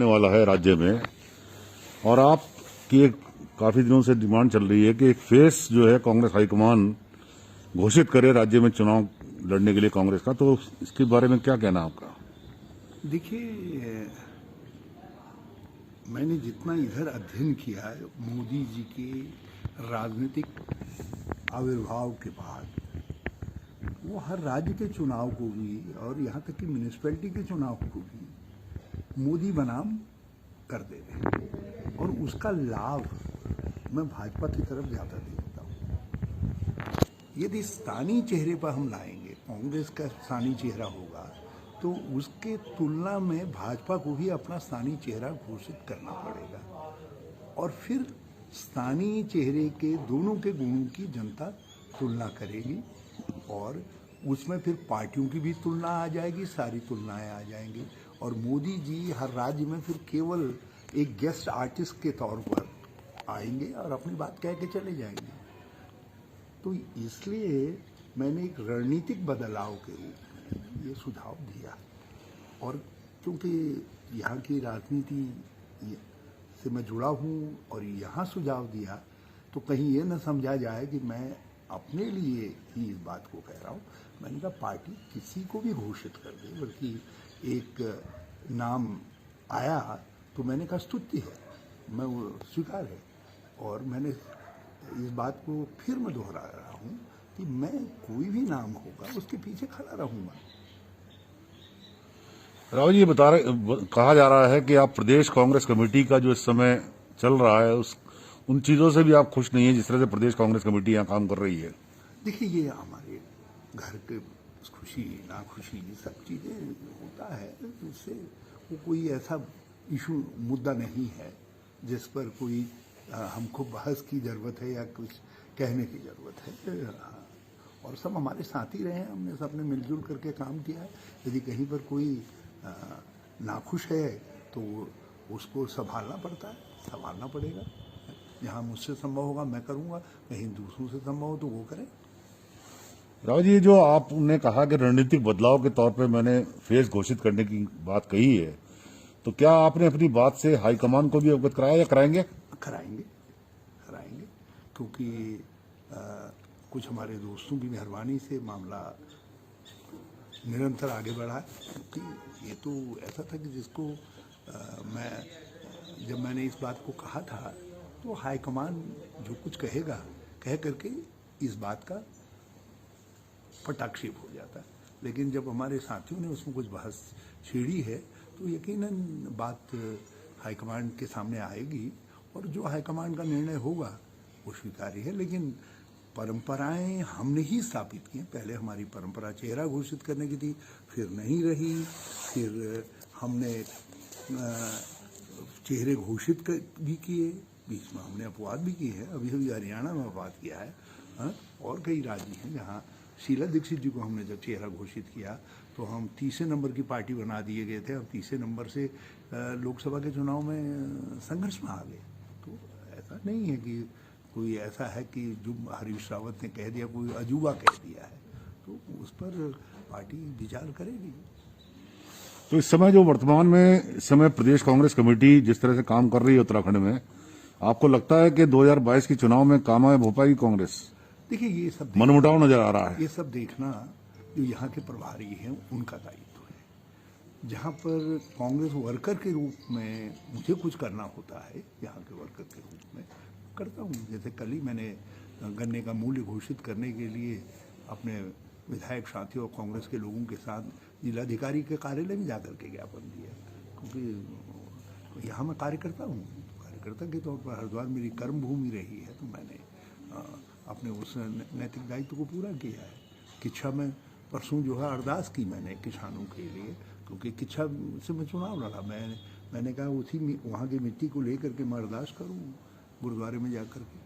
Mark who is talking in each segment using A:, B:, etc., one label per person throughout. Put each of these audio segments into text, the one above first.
A: आने वाला है राज्य में, और आपकी एक काफी दिनों से डिमांड चल रही है कि एक फेस जो है कांग्रेस हाईकमान घोषित करे राज्य में चुनाव लड़ने के लिए कांग्रेस का, तो इसके बारे में क्या कहना आपका?
B: देखिए, मैंने जितना इधर अध्ययन किया है मोदी जी के राजनीतिक आविर्भाव के बाद, वो हर राज्य के चुनाव को भी और यहाँ तक कि म्यूनिसिपैलिटी के चुनाव को भी मोदी बनाम कर दे रहे हैं, और उसका लाभ मैं भाजपा की तरफ ज़्यादा देखता हूँ। यदि स्थानीय चेहरे पर हम लाएंगे, कांग्रेस का स्थानीय चेहरा होगा, तो उसके तुलना में भाजपा को भी अपना स्थानीय चेहरा घोषित करना पड़ेगा, और फिर स्थानीय चेहरे के दोनों के गुणों की जनता तुलना करेगी, और उसमें फिर पार्टियों की भी तुलना आ जाएगी, सारी तुलनाएं आ जाएंगी, और मोदी जी हर राज्य में फिर केवल एक गेस्ट आर्टिस्ट के तौर पर आएंगे और अपनी बात कह के चले जाएंगे। तो इसलिए मैंने एक रणनीतिक बदलाव के रूप में ये सुझाव दिया, और क्योंकि यहाँ की राजनीति से मैं जुड़ा हूँ और यहाँ सुझाव दिया, तो कहीं ये न समझा जाए कि मैं अपने लिए ही इस बात को कह रहा हूँ। मैंने कहा पार्टी किसी को भी घोषित कर दे, बल्कि एक नाम आया तो मैंने कहा स्तुति है, मैं वो स्वीकार है, और मैंने इस बात को फिर मैं दोहरा रहा हूँ कि मैं कोई भी नाम होगा उसके पीछे खड़ा रहूँगा।
A: राव जी, ये कहा जा रहा है कि आप प्रदेश कांग्रेस कमेटी का जो इस समय चल रहा है उन चीजों से भी आप खुश नहीं है जिस तरह से प्रदेश कांग्रेस कमेटी यहाँ काम कर रही है।
B: देखिए, ये हमारे घर के खुशी नाखुशी ये सब चीज़ें होता है, इससे वो कोई ऐसा इशू मुद्दा नहीं है जिस पर कोई हमको बहस की ज़रूरत है या कुछ कहने की ज़रूरत है। और सब हमारे साथी रहे हैं, हमने सबने मिलजुल करके काम किया है। यदि कहीं पर कोई नाखुश है तो उसको संभालना पड़ता है, संभालना पड़ेगा। जहाँ मुझसे संभव होगा मैं करूँगा, कहीं दूसरों से संभव हो तो वो करें।
A: राव जी, जो आपने कहा कि रणनीतिक बदलाव के तौर पे मैंने फेस घोषित करने की बात कही है, तो क्या आपने अपनी बात से हाईकमान को भी अवगत कराया या कराएंगे?
B: कराएंगे, क्योंकि कुछ हमारे दोस्तों की मेहरबानी से मामला निरंतर आगे बढ़ा है। क्योंकि ये तो ऐसा था कि जिसको जब मैंने इस बात को कहा था तो हाईकमान जो कुछ कहेगा कह करके इस बात का पटाक्षेप हो जाता है, लेकिन जब हमारे साथियों ने उसमें कुछ बहस छेड़ी है तो यकीनन बात हाईकमान के सामने आएगी, और जो हाईकमान का निर्णय होगा वो स्वीकार्य है। लेकिन परंपराएं हमने ही स्थापित की। पहले हमारी परंपरा चेहरा घोषित करने की थी, फिर नहीं रही, फिर हमने चेहरे घोषित भी किए, बीच में हमने अपवाद भी किए हैं। अभी हरियाणा में अपवाद किया है, और कई राज्य हैं जहाँ शीला दीक्षित जी को हमने जब चेहरा घोषित किया तो हम तीसरे नंबर की पार्टी बना दिए गए थे। अब तीसरे नंबर से लोकसभा के चुनाव में संघर्ष में आ गए। तो ऐसा नहीं है कि कोई ऐसा है कि जो हरीश रावत ने कह दिया, कोई अजूबा कह दिया है, तो उस पर पार्टी विचार करेगी।
A: तो इस समय जो वर्तमान में इस समय प्रदेश कांग्रेस कमेटी जिस तरह से काम कर रही है उत्तराखंड में, आपको लगता है कि 2022 के चुनाव में कामयाब हो पाएगी कांग्रेस?
B: देखिए, ये सब
A: मनमुटाव नजर आ रहा है।
B: ये सब देखना जो यहाँ के प्रभारी हैं उनका दायित्व है। जहाँ पर कांग्रेस वर्कर के रूप में मुझे कुछ करना होता है, यहाँ के वर्कर के रूप में करता हूँ। जैसे कल ही मैंने गन्ने का मूल्य घोषित करने के लिए अपने विधायक साथियों और कांग्रेस के लोगों के साथ जिलाधिकारी के कार्यालय में जाकर के ज्ञापन दिया, क्योंकि यहाँ मैं कार्यकर्ता हूँ। कार्यकर्ता के तौर पर हरिद्वार मेरी कर्म भूमि रही है, तो मैंने अपने उस नैतिक दायित्व को पूरा किया है। किच्छा में परसों जो है अरदास की मैंने किसानों के लिए, क्योंकि किच्छा से मैं चुनाव लड़ा। मैंने कहा उसी वहाँ की मिट्टी को लेकर के मैं अरदास करूँ गुरुद्वारे में जाकर के।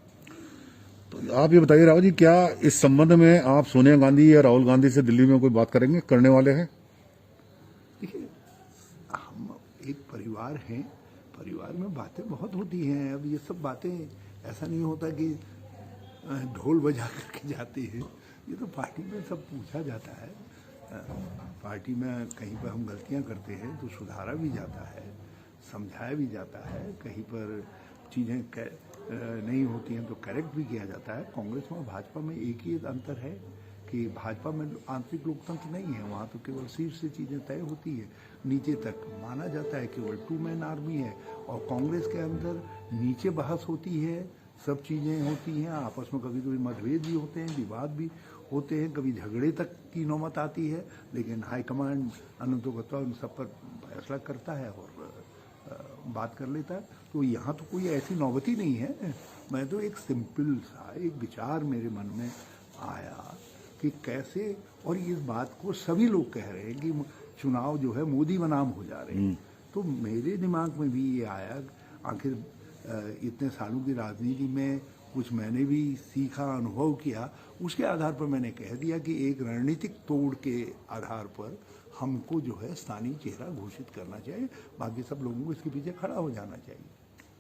A: तो आप ये बताइए राव जी, क्या इस संबंध में आप सोनिया गांधी या राहुल गांधी से दिल्ली में कोई बात करेंगे, करने वाले हैं?
B: देखिए, हम एक परिवार हैं, परिवार में बातें बहुत होती हैं। अब ये सब बातें ऐसा नहीं होता कि ढोल बजा करके जाती है, ये तो पार्टी में सब पूछा जाता है। पार्टी में कहीं पर हम गलतियां करते हैं तो सुधारा भी जाता है, समझाया भी जाता है, कहीं पर चीज़ें नहीं होती हैं तो करेक्ट भी किया जाता है। कांग्रेस में और भाजपा में एक ही अंतर है कि भाजपा में आंतरिक लोकतंत्र नहीं है, वहाँ तो केवल शीर्ष से चीज़ें तय होती है, नीचे तक माना जाता है केवल 2 मैन आर्मी है। और कांग्रेस के अंदर नीचे बहस होती है, सब चीज़ें होती हैं, आपस में कभी कभी मतभेद भी होते हैं, विवाद भी होते हैं, कभी झगड़े तक की नौबत आती है, लेकिन हाईकमांड अनुतोगत्वा उन सब पर फैसला करता है और बात कर लेता है। तो यहाँ तो कोई ऐसी नौबत ही नहीं है। मैं तो एक सिंपल सा एक विचार मेरे मन में आया कि कैसे, और इस बात को सभी लोग कह रहे हैं कि चुनाव जो है मोदी बनाम हो जा रहे हैं, तो मेरे दिमाग में भी ये आया, आखिर इतने सालों की राजनीति में कुछ मैंने भी सीखा, अनुभव किया, उसके आधार पर मैंने कह दिया कि एक रणनीतिक तोड़ के आधार पर हमको जो है स्थानीय चेहरा घोषित करना चाहिए, बाकी सब लोगों को इसके पीछे खड़ा हो जाना चाहिए।